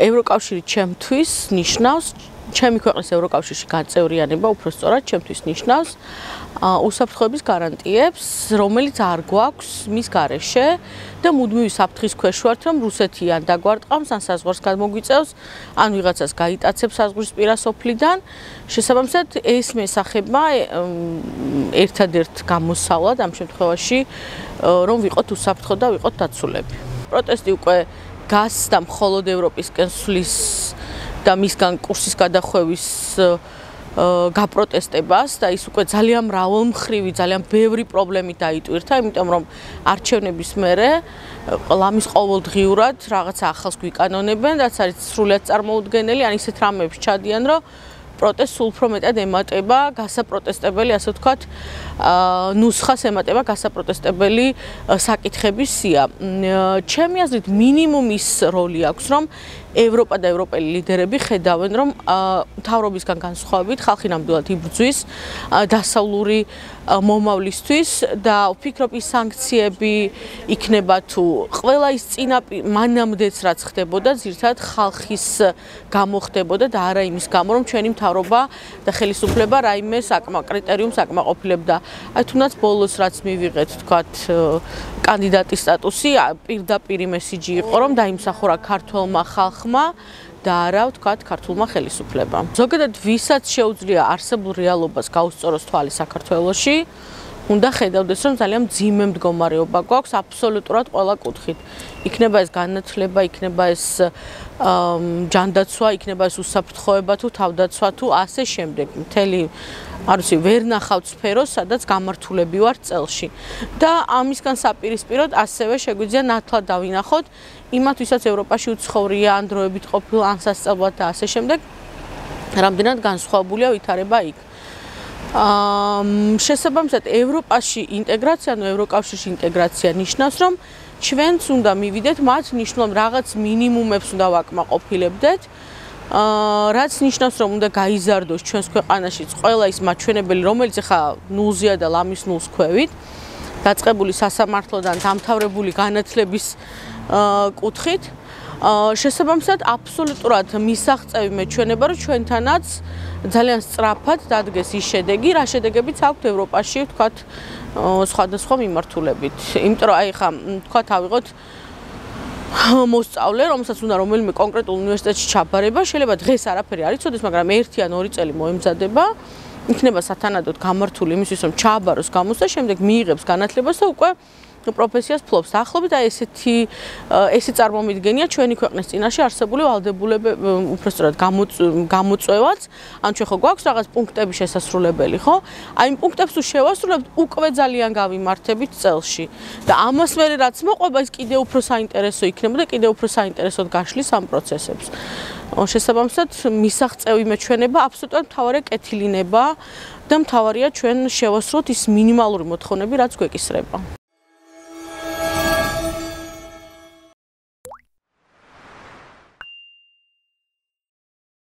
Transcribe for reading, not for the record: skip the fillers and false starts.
ევროკავშირი ჩემთვის ნიშნავს ჩემი ქვეყნის ევროკავშირში გაწევრიანება, უფრო სწორად, ჩემთვის ნიშნავს უსაფრთხოების გარანტიებს, რომელიც არ გვაქვს მის გარეშე და მუდმივი საფრთხის ქვეშ ვართ, რომ რუსეთი ან დაგვარტყამს, ან საზღვარს გამოგვიწევს, ან ვიღაცას გაიტაცებს საზღვრისპირა სოფლიდან. შესაბამისად, ეს მესახება ერთადერთ გამოსავლად ამ შემთხვევაში, რომ ვიყოთ უსაფრთხო და ვიყოთ დაცულები. პროტესტი უკვე გასცდა მხოლოდ ევროპისკენ სვლის და მისგან კურსის გადახვევის გაპროტესტებას და ის უკვე ძალიან მრავალმხრივი, ძალიან ბევრი პრობლემით დაიტვირთა, იმიტომ რომ არჩევნების მერე ლამის ყოველდღიურად რაღაცა ახალს გვიკანონებენ, რაც არის სრულიად წარმოუდგენელი, ან ისეთ რამეებში ჩადიან, რომ პროტესტს სულ უფრო მეტად ემატება გასაპროტესტებელი, ასე ვთქვათ, ნუსხას ემატება გასაპროტესტებელი საკითხების სია. ჩემი აზრით, მინიმუმ ის როლი აქვს, რომ ევროპა და ევროპელი ლიდერები ხედავენ, რომ მთავრობისგან განსხვავებით ხალხი ნამდვილად იბრძვის დასავლური მომავლისთვის და ვფიქრობ, ის სანქციები იქნება თუ ყველა ის მანამდეც რაც ხდებოდა, ძირითადად ხალხის გამო ხდებოდა და არა იმის გამო, რომ ჩვენი მთავრობა და ხელისუფლება რაიმე კრიტერიუმს აკმაყოფილებდა. აი თუნდაც ბოლოს რაც მივიღეთ, თქვათ, კანდიდატის სტატუსი, პირდაპირ მესიჯი იყო, რომ დაიმსახურა ქართველმა ხალხმა და არა, ვთქვათ, ქართულმა ხელისუფლებამ. ზოგადად, ვისაც შეუძლია არსებულ რეალობას გაუსწოროს თვალი საქართველოში, უნდა ხედავდეს, რომ ძალიან მძიმე მდგომარეობა გვაქვს აბსოლუტურად ყველა კუთხით. იქნება ეს განათლება, იქნება ეს ჯანდაცვა, იქნება ეს უსაფრთხოება თუ თავდაცვა თუ ასე შემდეგ. მთელი არ ვიცი, ვერ ნახავთ სფეროს, სადაც გამართულები ვართ წელში. და ამისგან საპირისპიროდ ასევე შეგვიძლია ნათლად დავინახოთ იმათ, ვისაც ევროპაში უცხოვრია, ან დროებით ყოფილა, ან სასწავლად და ასე შემდეგ, რამდენად განსხვავებულია ვითარება იქ. შესაბამისად, ევროპაში ინტეგრაცია, ანუ ევროკავშირში ინტეგრაცია ნიშნავს, რომ ჩვენც უნდა მივიდეთ მათ ნიშნულ რაღაც მინიმუმებს უნდა ვაკმაყოფილებდეთ, რაც ნიშნავს, რომ უნდა გაიზარდოს ჩვენს ქვეყანაშიც ყველა ის მაჩვენებელი, რომელიც ახლა ნულზეა და ლამის ნულს ქვევით, დაწყებული სასამართლოდან დამთავრებული განათლების კუთხით. შესაბამისად, აბსოლუტურად მისაღწევი მეჩვენება, რომ ჩვენთანაც ძალიან სწრაფად დადგეს ის შედეგი, რა შედეგებიც აქვთ ევროპაში, ვთქვათ, სხვადასხვა მიმართულებით. იმიტომ რომ აი ხა, ვთქვათ, ავიღოთ მოსწავლე, რომელსაც უნდა რომელიმე კონკრეტულ უნივერსიტეტში ჩაბარება, შეიძლება დღეს არაფერი არ იცოდეს, მაგრამ 1 ან 2 წელი მოემზადება, იქნება სათანადოდ გამართული იმისთვის, რომ ჩააბაროს გამოს და შემდეგ მიიღებს განათლებას და უკვე პროფესიას ფლობს. ახლობით აი ესე წარმომიდგენია ჩვენი ქვეყნის წინაშე არსებული ვალდებულების, უფრო სწორად გამოწვევაც, ან ჩვენ ხო გვაქვს რაღაც პუნქტების შესასრულებელი, ხო? აი იმ პუნქტებს თუ შევასრულებთ, უკვე ძალიან გავიმართებით წელში. და ამას მერე რაც მოყვება, ის კიდევ უფრო საინტერესო იქნება და კიდევ უფრო საინტერესოდ გაშლის ამ პროცესებს. შესაბამისად, მისაღწევი მეჩვენება აბსოლუტურად მთავარია კეთილინება და მთავარია ჩვენ შევასრულოთ ის მინიმალური მოთხოვნები, რაც გვეკისრება.